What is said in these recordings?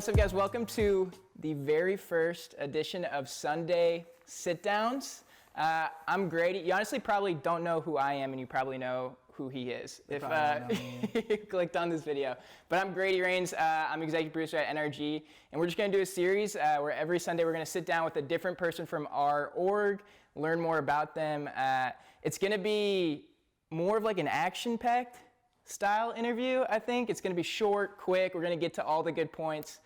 what's up, guys? Welcome to the very first edition of Sunday Sit-Downs. I'm Grady. You honestly probably don't know who I am, and you probably know who he is if you clicked on this video. But I'm Grady Rains. I'm executive producer at NRG, and we're just going to do a series where every Sunday we're going to sit down with a different person from our org, learn more about them. It's going to be more of like an action-packed style interview, I think. It's going to be short, quick. We're going to get to all the good points.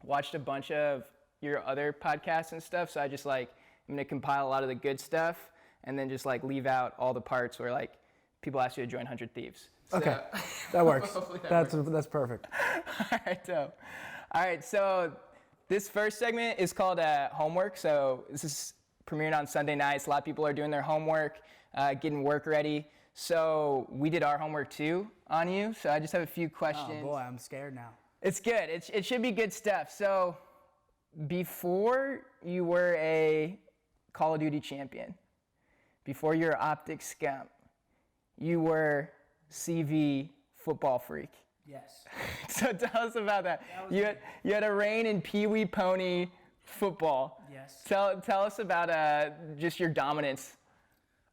Watched a bunch of your other podcasts and stuff, so I'm going to compile a lot of the good stuff and then just leave out all the parts where people ask you to join 100 Thieves. So, okay, that works. That's perfect. All right, so this first segment is called homework. So this is premiering on Sunday nights. A lot of people are doing their homework, getting work ready. So we did our homework too on you. So I just have a few questions. Oh boy, I'm scared now. It's good. It should be good stuff. So before you were a Call of Duty champion, before you were Optic Scump, you were CV football freak. Yes. So tell us about that. You had a reign in Pee Wee Pony football. Yes. Tell us about just your dominance.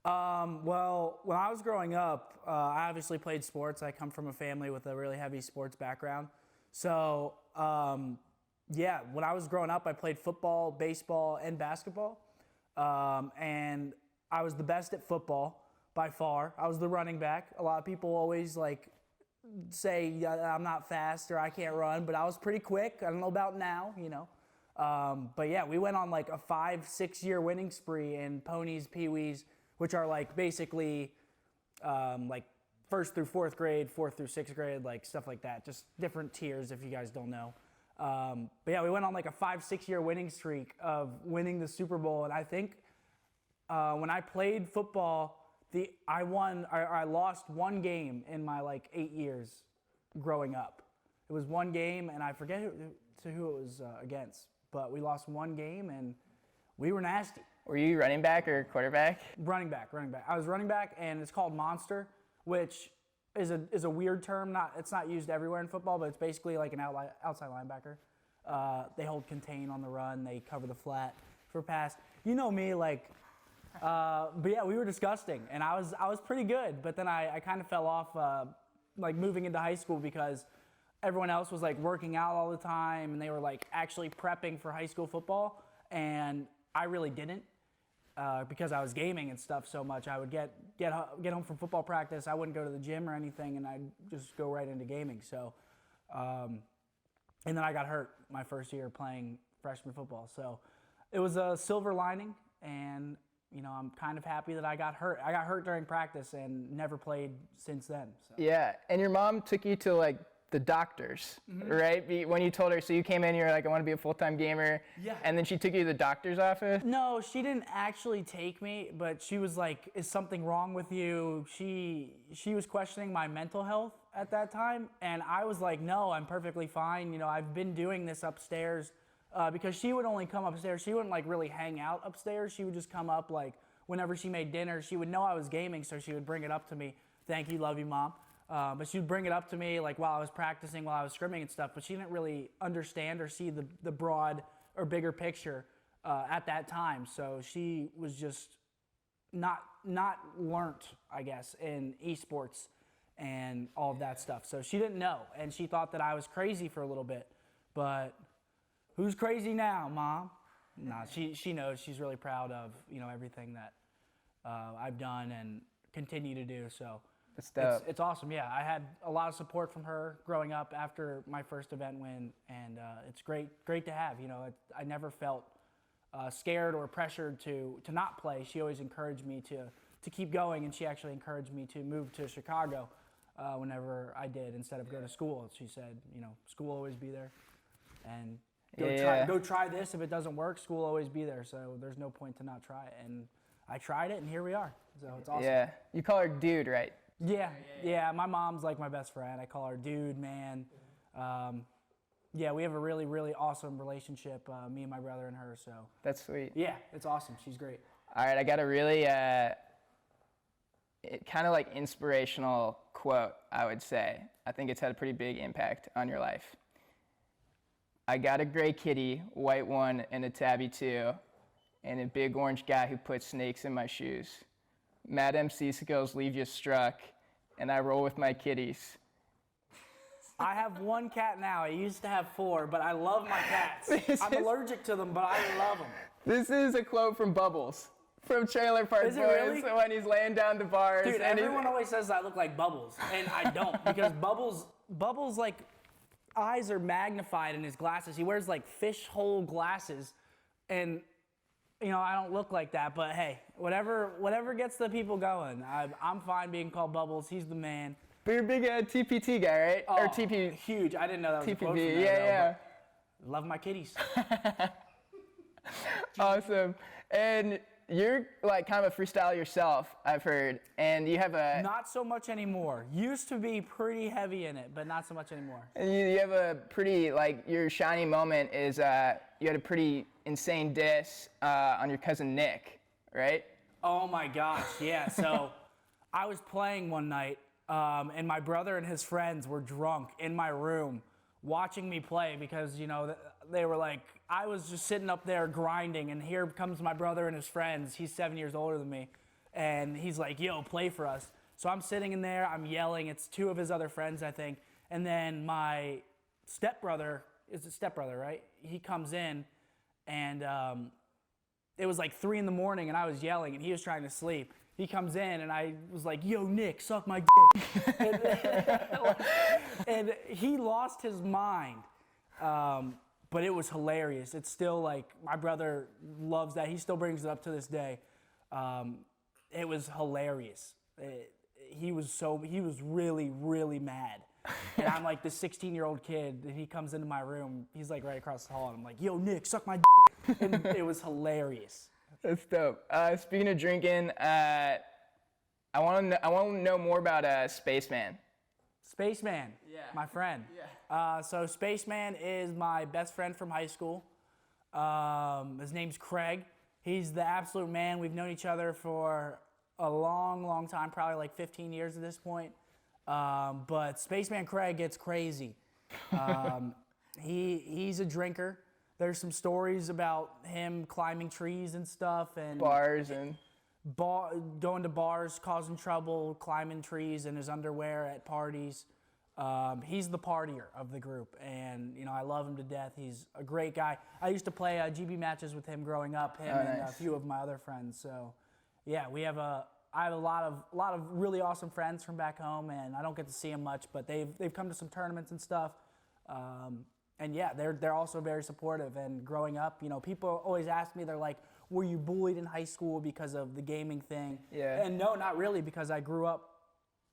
Well, when I was growing up, I obviously played sports. I come from a family with a really heavy sports background. So, when I was growing up, I played football, baseball, and basketball. And I was the best at football by far. I was the running back. A lot of people always say I'm not fast or I can't run, but I was pretty quick. I don't know about now, But yeah, we went on a 5-6 year winning spree in ponies, peewees, which are basically first through fourth grade, fourth through sixth grade, stuff like that. Just different tiers if you guys don't know. But yeah, we went on a 5-6 year winning streak of winning the Super Bowl. And I think when I played football, I lost one game in my 8 years growing up. It was one game, and I forget who it was against. But we lost one game, and we were nasty. Were you running back or quarterback? Running back. I was running back, and it's called monster, which is a weird term. It's not used everywhere in football, but it's basically like an outside linebacker. They hold contain on the run. They cover the flat for pass. You know me, but yeah, we were disgusting, and I was pretty good. But then I kind of fell off, moving into high school because everyone else was working out all the time, and they were actually prepping for high school football, and I really didn't. Because I was gaming and stuff so much, I would get home from football practice. I wouldn't go to the gym or anything, and I'd just go right into gaming. So, and then I got hurt my first year playing freshman football. So, it was a silver lining, and I'm kind of happy that I got hurt. I got hurt during practice and never played since then. So. Yeah, and your mom took you to the doctors, right? When you told her, so you came in, you were I want to be a full-time gamer. Yeah. And then she took you to the doctor's office? No, she didn't actually take me, but she was is something wrong with you? She was questioning my mental health at that time, and I was no, I'm perfectly fine. I've been doing this upstairs, because she would only come upstairs. She wouldn't really hang out upstairs. She would just come up whenever she made dinner. She would know I was gaming, so she would bring it up to me. Thank you, love you, Mom. But she would bring it up to me while I was practicing, while I was scrimming and stuff, but she didn't really understand or see the broad or bigger picture at that time. So she was just not learnt, I guess, in eSports and all of that stuff. So she didn't know, and she thought that I was crazy for a little bit. But who's crazy now, Mom? Nah, she knows. She's really proud of everything that I've done and continue to do. So. It's awesome, yeah. I had a lot of support from her growing up after my first event win, and it's great to have. I never felt scared or pressured to not play. She always encouraged me to keep going, and she actually encouraged me to move to Chicago whenever I did instead of go to school. She said, school will always be there, and go try this. If it doesn't work, school will always be there, so there's no point to not try it. And I tried it, and here we are, so it's awesome. Yeah, you call her dude, right? Yeah. My mom's my best friend. I call her dude, man. Yeah, we have a really, really awesome relationship, me and my brother and her. So that's sweet. Yeah, it's awesome. She's great. All right, I got a really kind of inspirational quote, I would say. I think it's had a pretty big impact on your life. I got a gray kitty, white one, and a tabby two, and a big orange guy who puts snakes in my shoes. Mad MC skills leave you struck, and I roll with my kitties. I have one cat now. I used to have 4, but I love my cats. I'm allergic to them, but I love them. This is a quote from Bubbles, from Trailer Park Boys, really? when he's laying down the bars. Dude, and everyone always says I look like Bubbles, and I don't, because Bubbles like eyes are magnified in his glasses. He wears like fish hole glasses, and I don't look like that. But hey, whatever gets the people going. I'm fine being called Bubbles. He's the man. But you're a big TPT guy, right? Oh, or TP? Huge. I didn't know that was a quote from TPP. there, Yeah. but love my kitties. Awesome. And you're like kind of a freestyler yourself, I've heard, and you have a... Not so much anymore. Used to be pretty heavy in it, but not so much anymore. And you have a pretty, like, your shining moment is you had a pretty insane diss on your cousin Nick, right? Oh my gosh, yeah. So I was playing one night, and my brother and his friends were drunk in my room watching me play because, they were like, I was just sitting up there grinding, and here comes my brother and his friends. He's 7 years older than me, and he's like, yo, play for us. So I'm sitting in there, I'm yelling. It's 2 of his other friends, I think. And then my stepbrother, is it stepbrother, right? He comes in, and it was like 3 a.m, and I was yelling, and he was trying to sleep. He comes in, and I was like, yo, Nick, suck my dick. and he lost his mind. But it was hilarious. It's still like, my brother loves that. He still brings it up to this day. It was hilarious. He was really, really mad. And I'm like this 16-year-old kid, and he comes into my room. He's like right across the hall, and I'm like, yo, Nick, suck my dick. And it was hilarious. That's dope. Speaking of drinking, I want to know more about Spaceman. Spaceman, Yeah. my friend. Yeah. So Spaceman is my best friend from high school. His name's Craig. He's the absolute man. We've known each other for a long, long time, probably like 15 years at this point. But Spaceman Craig gets crazy. He's a drinker. There's some stories about him climbing trees and stuff, and Bars and... going to bars, causing trouble, climbing trees in his underwear at parties. He's the partier of the group, and I love him to death. He's a great guy. I used to play GB matches with him growing up, him and a few of my other friends. So, yeah, I have a lot of really awesome friends from back home, and I don't get to see them much, but they've come to some tournaments and stuff. And yeah, they're also very supportive. And growing up, people always ask me, they're like, were you bullied in high school because of the gaming thing? Yeah. And no, not really, because I grew up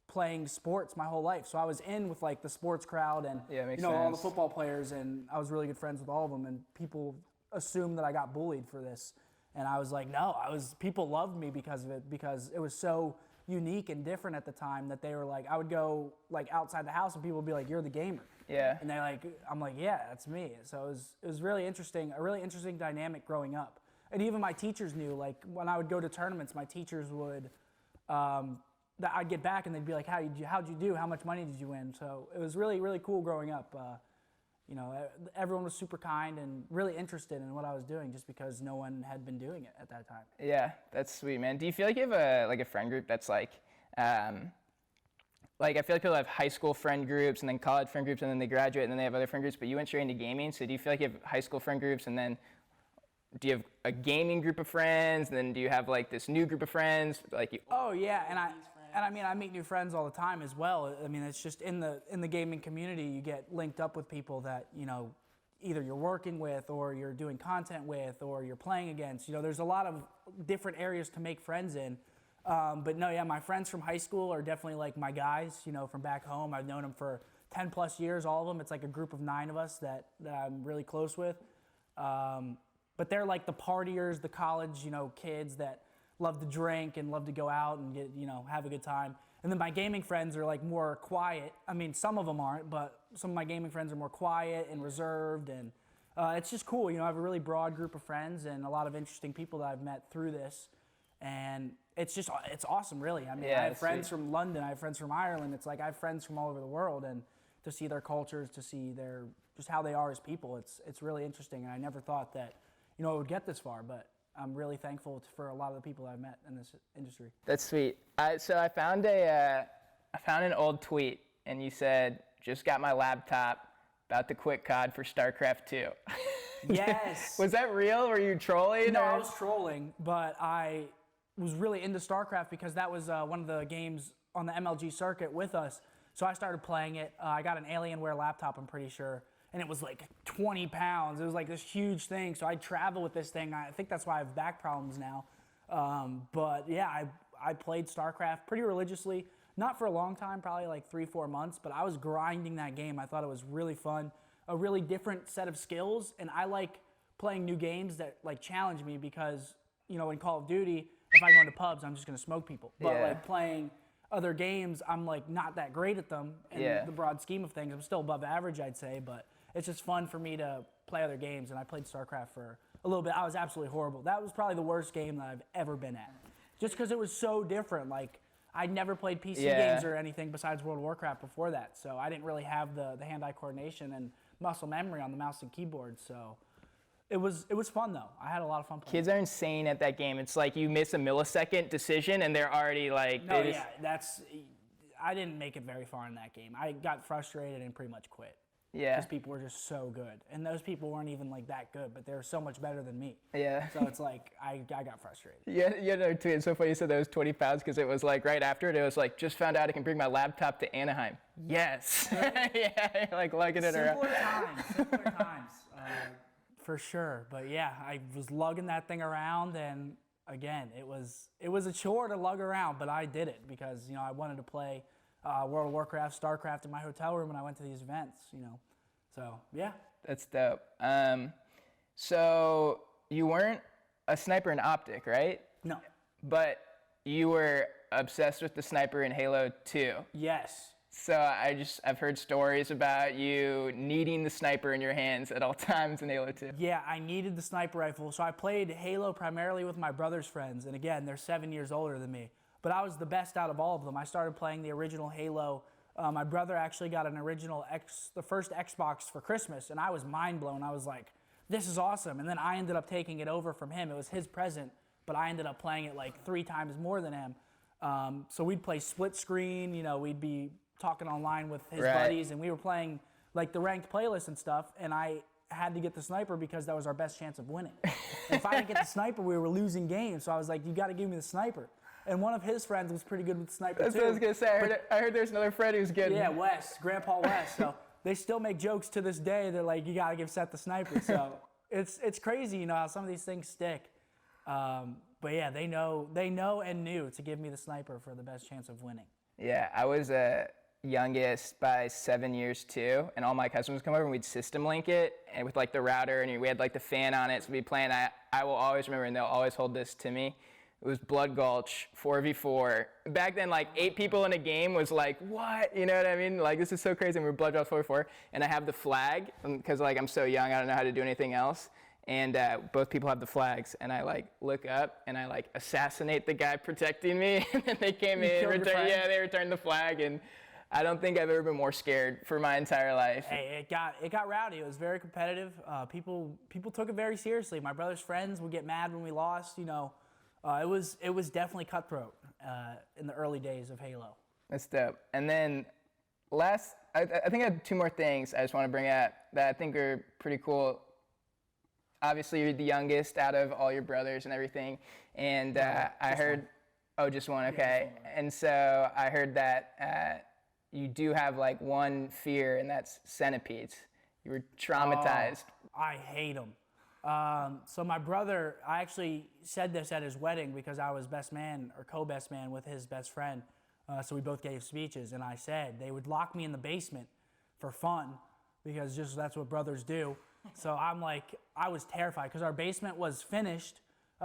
playing sports my whole life. So I was in with like the sports crowd and all the football players, and I was really good friends with all of them, and people assumed that I got bullied for this. And I was like, no, people loved me because of it, because it was so unique and different at the time that they were like, I would go like outside the house and people would be like, you're the gamer. Yeah. And I'm like, yeah, that's me. So it was really interesting, a really interesting dynamic growing up. And even my teachers knew, like when I would go to tournaments, my teachers would, I'd get back and they'd be like, how'd you do? How much money did you win? So it was really, really cool growing up. Everyone was super kind and really interested in what I was doing, just because no one had been doing it at that time. Yeah, that's sweet, man. Do you feel like you have a friend group that's like I feel like people have high school friend groups and then college friend groups and then they graduate and then they have other friend groups, but you went straight into gaming. So do you feel like you have high school friend groups and then do you have a gaming group of friends and then do you have like this new group of friends? Oh yeah, and I meet new friends all the time as well. I mean, it's just in the gaming community, you get linked up with people that, either you're working with or you're doing content with or you're playing against. There's a lot of different areas to make friends in. But no, yeah, my friends from high school are definitely like my guys, from back home. I've known them for 10 plus years, all of them. It's like a group of 9 of us that I'm really close with. But they're like the partiers, the college, kids that love to drink and love to go out and get, have a good time. And then my gaming friends are like more quiet. I mean, some of them aren't, but some of my gaming friends are more quiet and reserved. And it's just cool. I have a really broad group of friends and a lot of interesting people that I've met through this. And it's awesome, really. I mean, yeah, I have friends sweet. from London, I have friends from Ireland. It's like I have friends from all over the world, and to see their cultures, to see their just how they are as people. It's really interesting, and I never thought that, it would get this far, but I'm really thankful for a lot of the people I've met in this industry. That's sweet. So I found an old tweet, and you said, "Just got my laptop, about to quit COD for Starcraft 2." Yes. Was that real? Were you trolling? No, or? I was trolling, but I was really into Starcraft because that was one of the games on the MLG circuit with us. So I started playing it. I got an Alienware laptop, I'm pretty sure, and it was like 20 pounds. It was like this huge thing. So I'd travel with this thing. I think that's why I have back problems now. But yeah, I played Starcraft pretty religiously. Not for a long time, probably like 3-4 months, but I was grinding that game. I thought it was really fun, a really different set of skills, and I like playing new games that like challenge me because, in Call of Duty, if I go into pubs, I'm just gonna smoke people. But like playing other games, I'm like not that great at them in the broad scheme of things. I'm still above average, I'd say, but it's just fun for me to play other games, and I played StarCraft for a little bit. I was absolutely horrible. That was probably the worst game that I've ever been at, just because it was so different. Like, I'd never played PC games or anything besides World of Warcraft before that, so I didn't really have the hand-eye coordination and muscle memory on the mouse and keyboard, so it was fun, though. I had a lot of fun playing. Kids are insane at that game. It's like you miss a millisecond decision, and they're already like... No, yeah, I didn't make it very far in that game. I got frustrated and pretty much quit. Yeah. Because people were just so good. And those people weren't even like that good, but they were so much better than me. Yeah. So it's like, I got frustrated. Yeah, another tweet. It's so funny you said that was 20 pounds because it was like right after it was like, just found out I can bring my laptop to Anaheim. Yes. Yeah, like lugging it around. Simpler times. For sure. But yeah, I was lugging that thing around, and again, it was a chore to lug around, but I did it because, I wanted to play World of Warcraft, Starcraft in my hotel room when I went to these events, So, yeah. That's dope. So you weren't a sniper in Optic, right? No. But you were obsessed with the sniper in Halo 2. Yes. So I've heard stories about you needing the sniper in your hands at all times in Halo 2. Yeah, I needed the sniper rifle. So I played Halo primarily with my brother's friends. And again, they're 7 years older than me. But I was the best out of all of them. I started playing the original Halo. My brother actually got the first Xbox for Christmas. And I was mind blown. I was like, this is awesome. And then I ended up taking it over from him. It was his present, but I ended up playing it like 3 times more than him. So we'd play split screen. We'd be talking online with his buddies, and we were playing like the ranked playlist and stuff, and I had to get the sniper because that was our best chance of winning. If I didn't get the sniper, we were losing games, so I was like, you got to give me the sniper. And one of his friends was pretty good with the sniper That's too. what I was going to say. I heard there's another friend who's good. Yeah, Grandpa Wes. So they still make jokes to this day. They're like, you got to give Seth the sniper. So it's crazy, how some of these things stick. But yeah, they know and knew to give me the sniper for the best chance of winning. Yeah, I was youngest by 7 years too, and all my cousins would come over and we'd system link it, and with like the router, and we had like the fan on it, so we'd be playing. I will always remember, and they'll always hold this to me. It was Blood Gulch 4v4. Back then, like 8 people in a game was like, what? You know what I mean? Like, this is so crazy. And we were Blood Gulch 4v4, and I have the flag because like I'm so young, I don't know how to do anything else. And both people have the flags, and I like look up and I like assassinate the guy protecting me, and then they came in, they returned the flag, and I don't think I've ever been more scared for my entire life. Hey, it got rowdy. It was very competitive. People took it very seriously. My brother's friends would get mad when we lost. It was definitely cutthroat in the early days of Halo. That's dope. And then I think I have 2 more things I just want to bring up that I think are pretty cool. Obviously, you're the youngest out of all your brothers and everything. And I heard, just one, okay. Yeah, and so I heard that you do have like one fear, and that's centipedes. You were traumatized. I hate them. So my brother, I actually said this at his wedding because I was best man or co-best man with his best friend. So we both gave speeches, and I said they would lock me in the basement for fun because just that's what brothers do. So I was terrified because our basement was finished.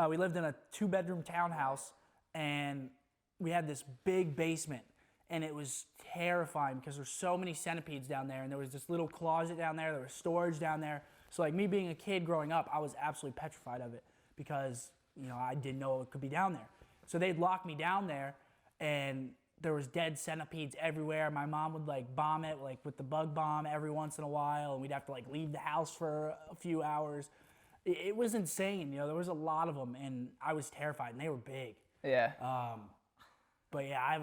We lived in a 2-bedroom townhouse, and we had this big basement, and it was terrifying because there's so many centipedes down there, and there was this little closet down there, there was storage down there. So like me being a kid growing up, I was absolutely petrified of it because, I didn't know it could be down there. So they'd lock me down there, and there was dead centipedes everywhere. My mom would like bomb it like with the bug bomb every once in a while, and we'd have to like leave the house for a few hours. It was insane. You know, there was a lot of them, and I was terrified, and they were big. Yeah. But yeah, I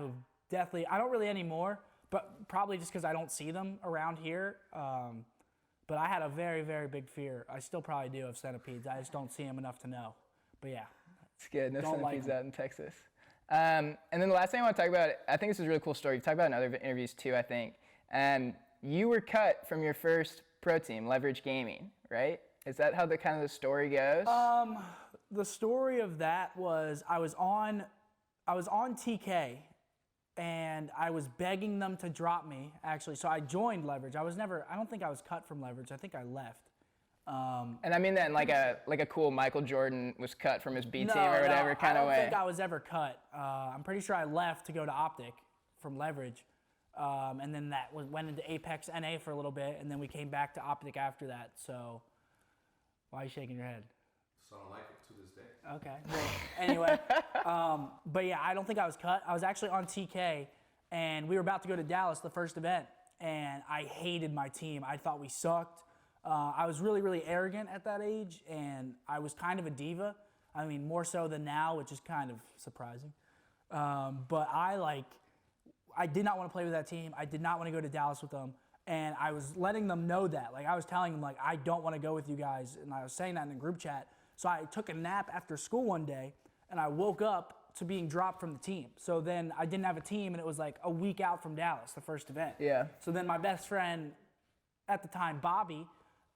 don't really anymore, but probably just because I don't see them around here. But I had a very, very big fear. I still probably do of centipedes. I just don't see them enough to know. But yeah. It's good. No Don't centipedes like out in Texas. And then the last thing I want to talk about, I think this is a really cool story. You've talked about in other interviews too, I think. You were cut from your first pro team, Leverage Gaming, right? Is that how the kind of the story goes? The story of that was I was on TK, and I was begging them to drop me, actually. So I joined Leverage. I don't think I was cut from Leverage. I think I left. And I mean that in like a cool Michael Jordan was cut from his B team or whatever kind of way. I don't think I was ever cut. I'm pretty sure I left to go to Optic from Leverage. And then went into Apex NA for a little bit, and then we came back to Optic after that. So why are you shaking your head? So I don't like it to this day. Okay. Well, anyway, but yeah, I don't think I was cut. I was actually on TK, and we were about to go to Dallas, the first event, and I hated my team. I thought we sucked. I was really, really arrogant at that age, and I was kind of a diva. I mean, more so than now, which is kind of surprising. But I did not want to play with that team. I did not want to go to Dallas with them. And I was letting them know that. Like, I was telling them, like, I don't want to go with you guys. And I was saying that in the group chat. So I took a nap after school one day, and I woke up to being dropped from the team. So then I didn't have a team, and it was like a week out from Dallas, the first event. Yeah. So then my best friend at the time, Bobby,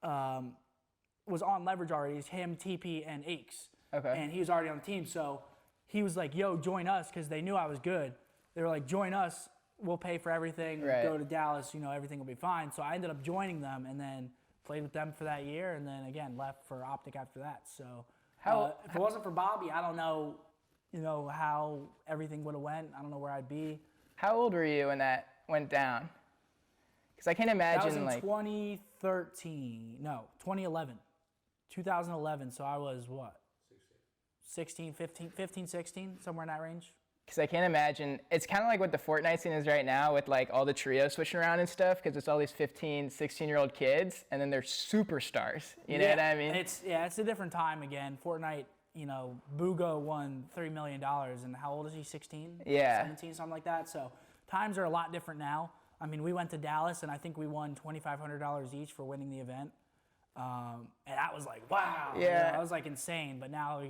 was on Leverage already. It's him, TP, and Aches. Okay. And he was already on the team. So he was like, yo, join us, because they knew I was good. They were like, join us. We'll pay for everything. Right. Go to Dallas. You know, everything will be fine. So I ended up joining them, and then played with them for that year, and then again left for Optic after that. So if it wasn't for Bobby, I don't know, how everything would have went. I don't know where I'd be. How old were you when that went down? Because I can't imagine That was in 2013. No, 2011. 2011. So I was what? 16, 15, 16, somewhere in that range. Because I can't imagine, it's kind of like what the Fortnite scene is right now with like all the trios switching around and stuff, because it's all these 15, 16-year-old kids, and then they're superstars. You know what I mean? It's a different time again. Fortnite, Boogo won $3 million, and how old is he, 16? Yeah. 17, something like that. So times are a lot different now. I mean, we went to Dallas, and I think we won $2,500 each for winning the event. And that was like, wow. Yeah. That was like insane, but now,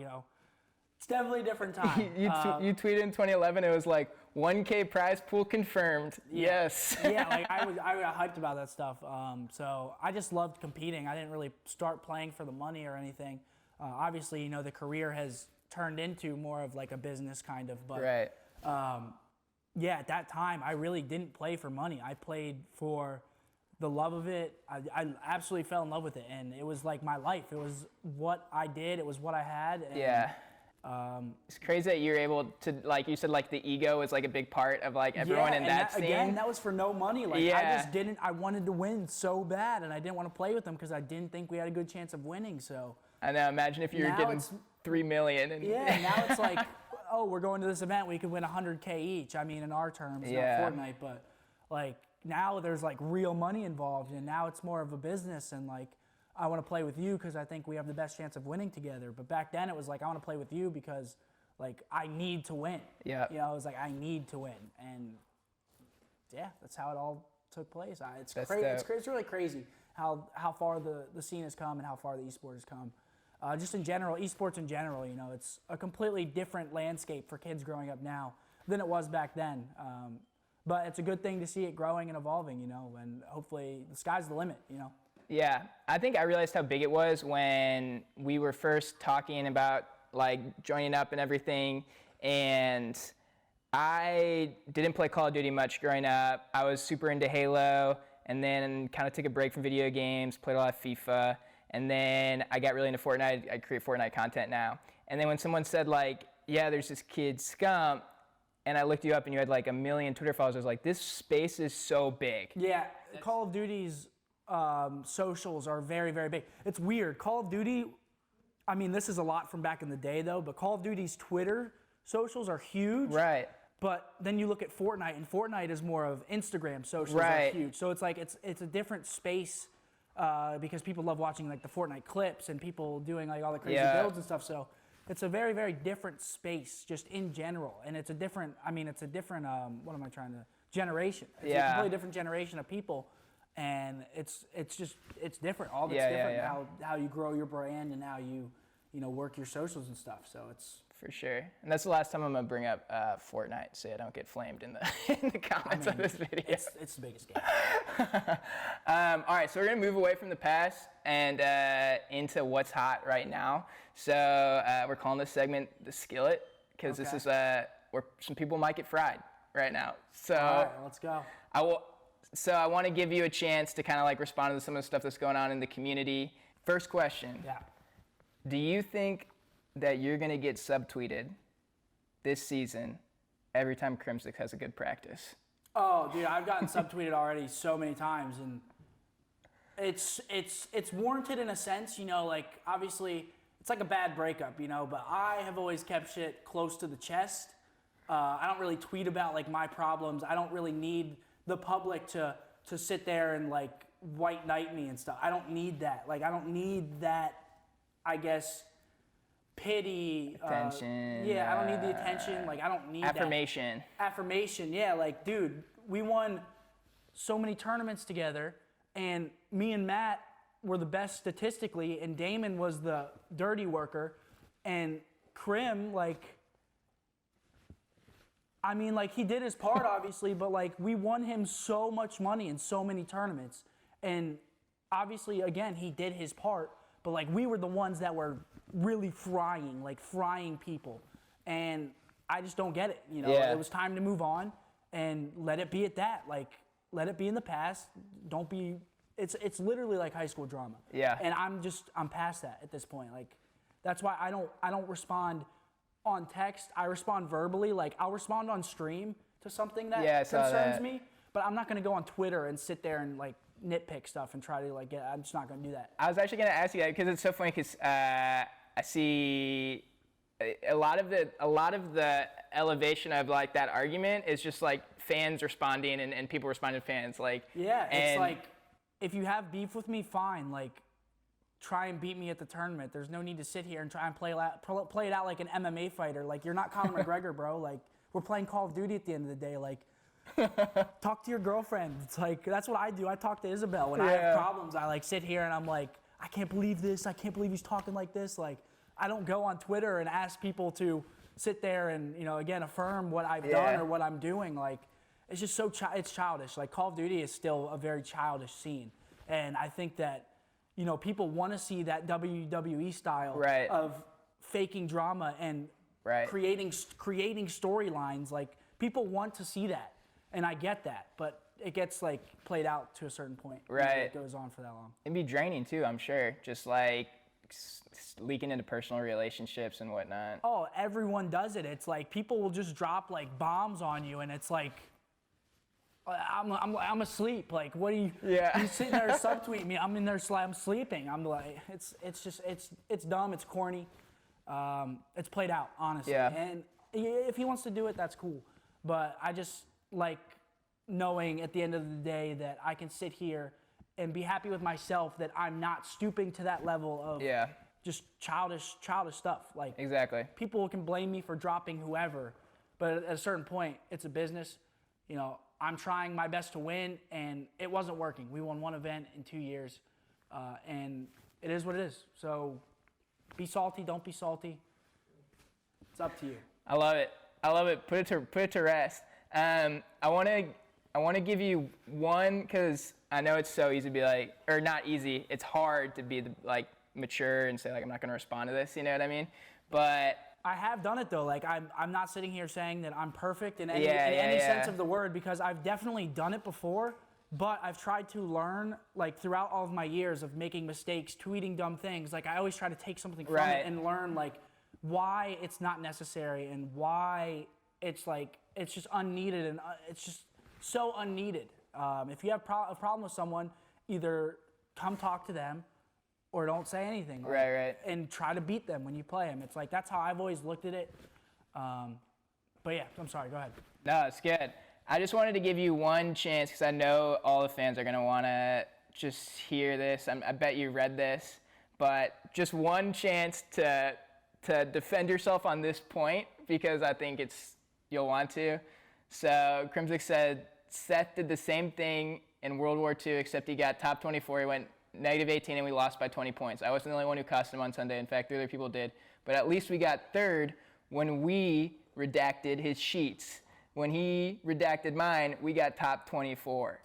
it's definitely a different time. You tweeted in 2011, it was like 1K prize pool confirmed. Yes. Yeah, like I got hyped about that stuff. So I just loved competing. I didn't really start playing for the money or anything. Obviously, the career has turned into more of like a business kind of. But Right. yeah, at that time, I really didn't play for money. I played for the love of it. I absolutely fell in love with it, and it was like my life. It was what I did. It was what I had. And, Yeah. It's crazy that you're able to, like you said, like the ego is like a big part of like everyone in that scene. Again, that was for no money. Like Yeah. I wanted to win so bad, and I didn't want to play with them because I didn't think we had a good chance of winning. So I know. Imagine if you were Now getting it's- $3 million. And yeah, now it's like, oh, we're going to this event, we could win 100K each. I mean, in our terms, Yeah. not Fortnite, but like now there's like real money involved, and now it's more of a business, and like I want to play with you because I think we have the best chance of winning together. But back then it was like I want to play with you because like I need to win. Yeah. It was like I need to win, and yeah, that's how it all took place. It's That's crazy. dope. It's really crazy how far the scene has come and how far the eSport has come. Just in general, eSports in general, it's a completely different landscape for kids growing up now than it was back then. But it's a good thing to see it growing and evolving, and hopefully the sky's the limit, Yeah, I think I realized how big it was when we were first talking about like joining up and everything, and I didn't play Call of Duty much growing up. I was super into Halo, and then kind of took a break from video games, played a lot of FIFA, and then I got really into Fortnite. I create Fortnite content now. And then when someone said like, yeah, there's this kid Scump, and I looked you up and you had like 1 million Twitter followers, I was like, this space is so big. Yeah, Call of Duty's socials are very, very big. It's weird. Call of Duty, I mean, this is a lot from back in the day though, but Call of Duty's Twitter socials are huge. Right. But then you look at Fortnite, and Fortnite is more of Instagram socials Right. are huge. So it's like it's a different space because people love watching like the Fortnite clips and people doing like all the crazy builds and stuff. So it's a very, very different space just in general. And it's a different, what am I trying to, generation. It's a completely different generation of people. And it's different. All that's different. How you grow your brand and how you work your socials and stuff. So it's For sure. And that's the last time I'm going to bring up Fortnite so I don't get flamed in the comments of this video. It's the biggest game. All right, so we're going to move away from the past and into what's hot right now. So we're calling this segment the Skillet because this is where some people might get fried right now. So all right, let's go. I want to give you a chance to kind of like respond to some of the stuff that's going on in the community. First question. Yeah. Do you think that you're going to get subtweeted this season every time Crimsix has a good practice? Oh, dude, I've gotten subtweeted already so many times, and it's warranted in a sense, like obviously it's like a bad breakup, but I have always kept shit close to the chest. I don't really tweet about like my problems. I don't really need the public to sit there and like white knight me and stuff. I don't need that. Like I don't need that, I guess, pity. Attention. I don't need the attention. Like I don't need affirmation. Affirmation, yeah. Like, dude, we won so many tournaments together, and me and Matt were the best statistically, and Damon was the dirty worker, and Krim, he did his part, obviously, but, we won him so much money in so many tournaments. And, obviously, again, he did his part, but, we were the ones that were really frying people. And I just don't get it, It was time to move on and let it be at that. Let it be in the past. Don't be... It's literally like high school drama. Yeah. And I'm past that at this point. That's why I don't respond on text. I respond verbally. I'll respond on stream to something that concerns me, but I'm not going to go on Twitter and sit there and nitpick stuff and try to I'm just not going to do that. I was actually going to ask you that because it's so funny because I see a lot of the elevation of that argument is just fans responding and people responding to fans it's if you have beef with me, fine. Try and beat me at the tournament. There's no need to sit here and try and play it out like an MMA fighter. You're not Conor McGregor, bro. We're playing Call of Duty at the end of the day. Talk to your girlfriend. It's that's what I do. I talk to Isabel. When I have problems, I sit here and I'm I can't believe this. I can't believe he's talking like this. I don't go on Twitter and ask people to sit there and, again, affirm what I've done or what I'm doing. It's just so it's childish. Call of Duty is still a very childish scene. And I think that, people want to see that WWE style of faking drama and creating storylines. People want to see that. And I get that. But it gets played out to a certain point. Right. It goes on for that long. It'd be draining too, I'm sure. Just leaking into personal relationships and whatnot. Oh, everyone does it. It's people will just drop bombs on you, and it's I'm asleep. What are you? Yeah. You sitting there subtweet me? I'm in there. I'm sleeping. I'm it's dumb. It's corny. It's played out, honestly. Yeah. And if he wants to do it, that's cool. But I just knowing at the end of the day that I can sit here and be happy with myself that I'm not stooping to that level of just childish stuff. Exactly. People can blame me for dropping whoever, but at a certain point, it's a business. I'm trying my best to win, and it wasn't working. We won one event in 2 years, and it is what it is. So be salty, don't be salty. It's up to you. I love it. Put it to rest. I want to give you one because I know it's so easy to be or not easy. It's hard to be mature and say I'm not going to respond to this. You know what I mean? But I have done it though. I'm not sitting here saying that I'm perfect in any sense of the word because I've definitely done it before. But I've tried to learn throughout all of my years of making mistakes, tweeting dumb things. I always try to take something from it and learn why it's not necessary and why it's it's just unneeded and it's just so unneeded. If you have a problem with someone, either come talk to them or don't say anything. Right. And try to beat them when you play them. It's that's how I've always looked at it. But yeah, I'm sorry. Go ahead. No, it's good. I just wanted to give you one chance because I know all the fans are going to want to just hear this. I bet you read this, but just one chance to defend yourself on this point because I think you'll want to. So Crimsic said Seth did the same thing in World War II, except he got top 24. He went -18 and we lost by 20 points. I wasn't the only one who cussed him on Sunday. In fact, the other people did. But at least we got third when we redacted his sheets. When he redacted mine, we got top 24.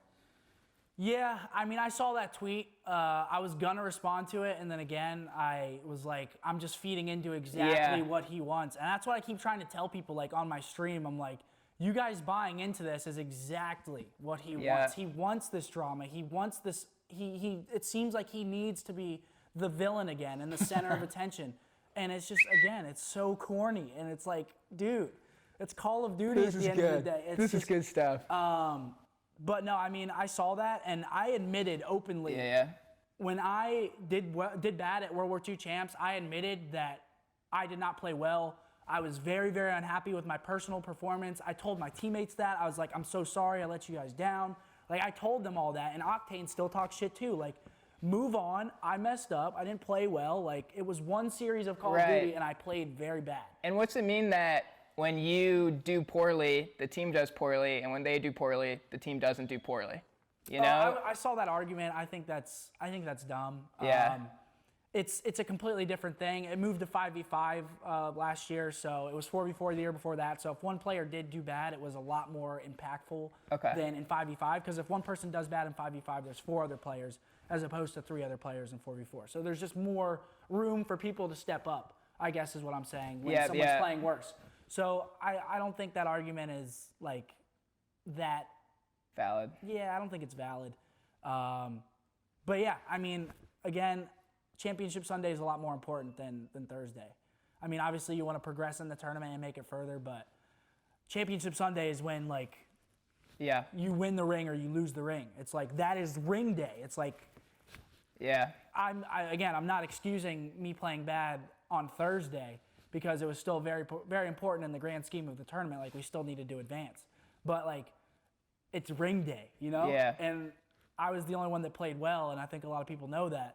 Yeah, I mean, I saw that tweet. I was gonna respond to it, and then again, I was like, I'm just feeding into exactly what he wants. And that's what I keep trying to tell people, like, on my stream. I'm like, you guys buying into this is exactly what he wants. He wants this drama. He wants this. It seems like he needs to be the villain again and the center of attention. And it's just, again, it's so corny. And it's like, dude, it's Call of Duty at the end of the day. This is good stuff. But no, I mean, I saw that, and I admitted openly. When I did bad at World War II Champs, I admitted that I did not play well. I was very, very unhappy with my personal performance. I told my teammates that. I was like, I'm so sorry I let you guys down. Like, I told them all that, and Octane still talks shit too. Like, move on. I messed up. I didn't play well. Like, it was one series of Call of Duty, and I played very bad. And what's it mean that when you do poorly, the team does poorly, and when they do poorly, the team doesn't do poorly? You know? I saw that argument. I think that's dumb. Yeah. It's a completely different thing. It moved to 5v5 last year, so it was 4v4 the year before that. So if one player did do bad, it was a lot more impactful than in 5v5. Because if one person does bad in 5v5, there's 4 other players as opposed to 3 other players in 4v4. So there's just more room for people to step up, I guess is what I'm saying, when someone's playing worse. So I don't think that argument is like that valid. Yeah, I don't think it's valid. But yeah, I mean, again, Championship Sunday is a lot more important than Thursday. I mean, obviously you want to progress in the tournament and make it further, but Championship Sunday is when, like, you win the ring or you lose the ring. It's like, that is ring day. It's like, I'm not excusing me playing bad on Thursday because it was still very, very important in the grand scheme of the tournament. Like, we still needed to advance. But, like, it's ring day, you know? Yeah. And I was the only one that played well, and I think a lot of people know that.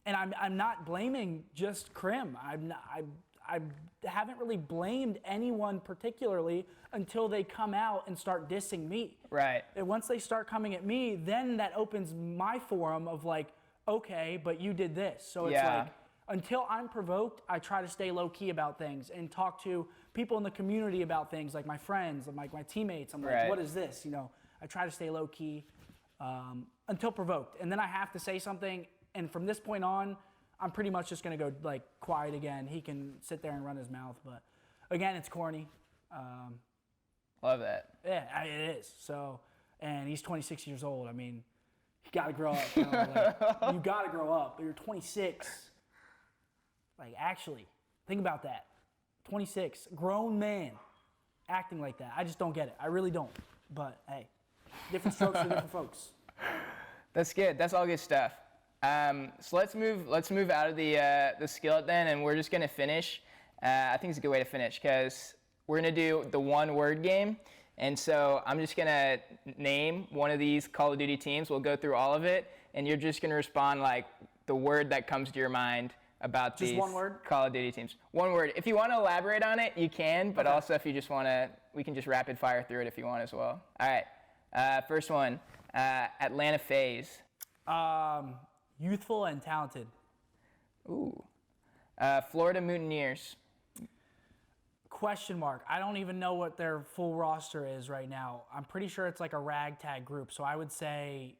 And I'm not blaming just Crim. I haven't really blamed anyone particularly until they come out and start dissing me. Right. And once they start coming at me, then that opens my forum of like, okay, but you did this. So it's like, until I'm provoked, I try to stay low key about things and talk to people in the community about things, like my friends, like my teammates. I'm like, what is this? You know, I try to stay low key until provoked. And then I have to say something. And from this point on, I'm pretty much just going to go like quiet again. He can sit there and run his mouth. But again, it's corny. Love that. Yeah, it is. So, and he's 26 years old. I mean, you got to grow up. You know, like, you got to grow up. You're 26. Like, actually, think about that. 26, grown man, acting like that. I just don't get it. I really don't. But hey, different strokes for different folks. That's good. That's all good stuff. So let's move out of the skillet then, and we're just gonna finish. I think it's a good way to finish because we're gonna do the one-word game. And so I'm just gonna name one of these Call of Duty teams. We'll go through all of it, and you're just gonna respond like the word that comes to your mind about these one word? Call of Duty teams. One word. If you want to elaborate on it, you can. But also, if you just want to, we can just rapid fire through it if you want as well. All right. First one. Atlanta FaZe. Youthful and talented. Ooh. Florida Mutineers. Question mark. I don't even know what their full roster is right now. I'm pretty sure it's like a ragtag group. So I would say,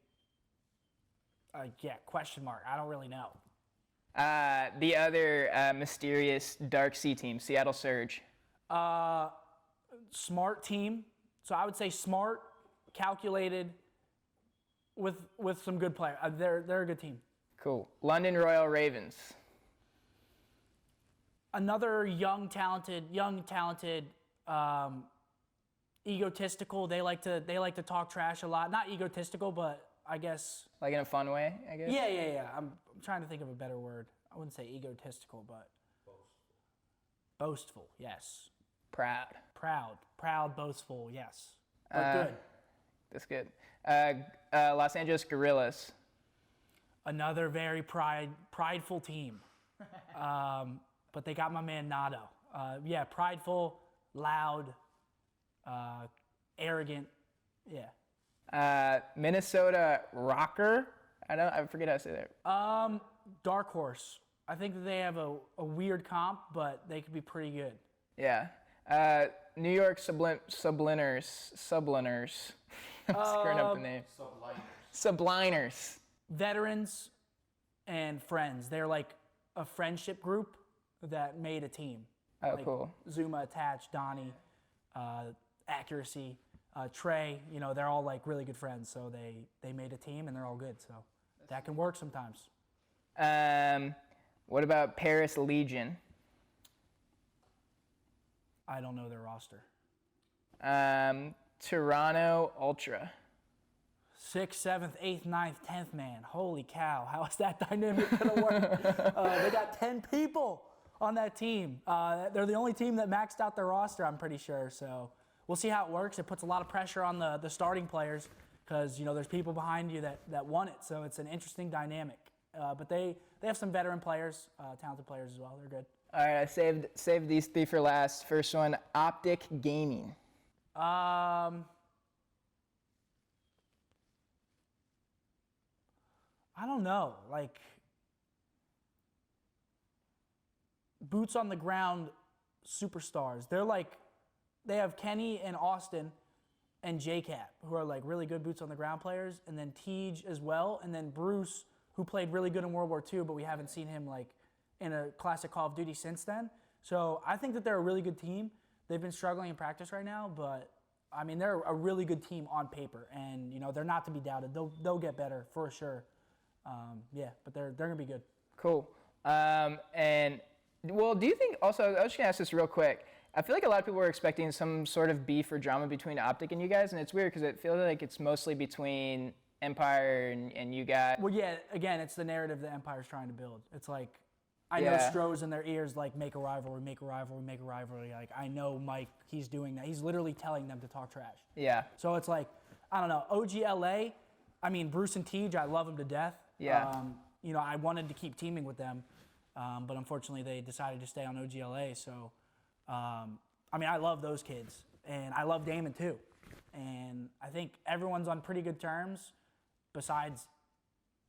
question mark. I don't really know. The other mysterious Dark Sea team, Seattle Surge. Smart team. So I would say smart, calculated, with some good players. They're a good team. Cool. London Royal Ravens. Another young, talented, egotistical. They like to talk trash a lot. Not egotistical, but I guess like in a fun way, I guess. Yeah. I'm trying to think of a better word. I wouldn't say egotistical, but boastful. Yes. Proud. Proud, boastful, yes. But good. That's good. Los Angeles Gorillas. Another very prideful team. But they got my man Nato. Yeah, prideful, loud, arrogant. Yeah. Minnesota Rocker. I forget how to say that. Dark horse. I think that they have a weird comp, but they could be pretty good. Yeah. New York Subliners. I'm screwing up the name. Subliners. Veterans and friends. They're like a friendship group that made a team. Oh, like cool. Zuma, Attach, Donnie, Accuracy, Trey. You know, they're all like really good friends. So they made a team and they're all good. So that can work sometimes. What about Paris Legion? I don't know their roster. Toronto Ultra. 6th, 7th, 8th, 9th, 10th man. Holy cow. How is that dynamic going to work? They got 10 people on that team. They're the only team that maxed out their roster, I'm pretty sure. So we'll see how it works. It puts a lot of pressure on the starting players because, you know, there's people behind you that want it. So it's an interesting dynamic. But they have some veteran players, talented players as well. They're good. All right, I saved these three for last. First one, Optic Gaming. I don't know. Like, boots on the ground superstars. They have Kenny and Austin and JCap, who are like really good boots on the ground players, and then Tej as well, and then Bruce, who played really good in World War II, but we haven't seen him like in a classic Call of Duty since then. So I think that they're a really good team. They've been struggling in practice right now, but I mean, they're a really good team on paper, and you know they're not to be doubted. They'll get better for sure. But they're gonna be good. Cool. And well, do you think also? I was just gonna ask this real quick. I feel like a lot of people were expecting some sort of beef or drama between Optic and you guys, and it's weird because it feels like it's mostly between Empire and you guys. Well, yeah. Again, it's the narrative that Empire's trying to build. It's like I know Stroh's in their ears, like make a rivalry, make a rivalry, make a rivalry. Like I know Mike, he's doing that. He's literally telling them to talk trash. Yeah. So it's like I don't know. OGLA. I mean, Bruce and Tej, I love them to death. Yeah. You know, I wanted to keep teaming with them, but unfortunately they decided to stay on OGLA. So, I mean, I love those kids, and I love Damon too. And I think everyone's on pretty good terms, besides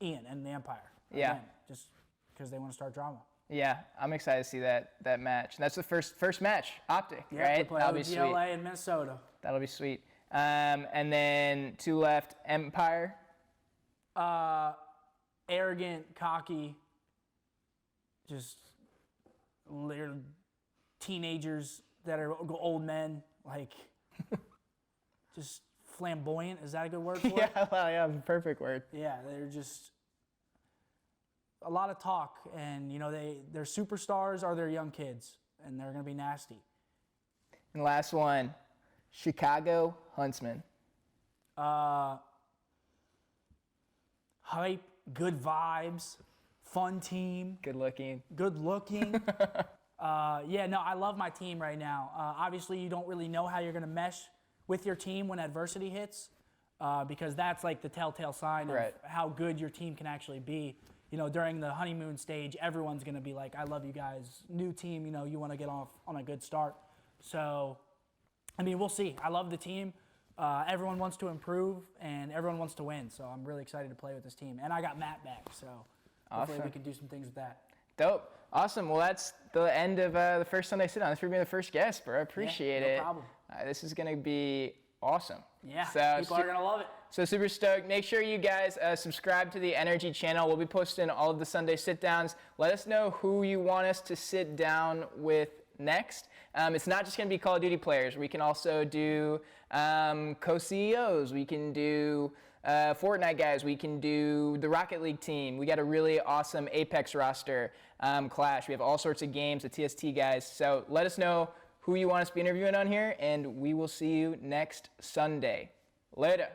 Ian and the Empire. Yeah. Again, just because they want to start drama. Yeah, I'm excited to see that match. And that's the first match, Optic, Yeah, right? they play That'll be OGLA sweet. in Minnesota. That'll be sweet. And then two left, Empire. Arrogant, cocky, just little teenagers that are old men, like just flamboyant. Is that a good word for it? Yeah, well, yeah, perfect word. Yeah, they're just a lot of talk, and you know they're superstars or they're young kids, and they're gonna be nasty. And last one, Chicago Huntsmen. Hype, good vibes, fun team. Good looking. Good looking. I love my team right now. Obviously, you don't really know how you're going to mesh with your team when adversity hits, because that's like the telltale sign of how good your team can actually be. You know, during the honeymoon stage, everyone's going to be like, I love you guys. New team, you know, you want to get off on a good start. So, I mean, we'll see. I love the team. Everyone wants to improve, and everyone wants to win. So I'm really excited to play with this team. And I got Matt back, so hopefully we can do some things with that. Dope. Awesome. Well, that's the end of the first Sunday Sit Down. Thanks for being the first guest, bro. I appreciate it. No problem. This is going to be awesome. Yeah, so, people are going to love it. So super stoked. Make sure you guys subscribe to the NRG channel. We'll be posting all of the Sunday sit-downs. Let us know who you want us to sit down with next. It's not just going to be Call of Duty players. We can also do co-CEOs. We can do Fortnite guys. We can do the Rocket League team. We got a really awesome Apex roster, Clash. We have all sorts of games, the TST guys. So let us know who you want us to be interviewing on here, and we will see you next Sunday. Later.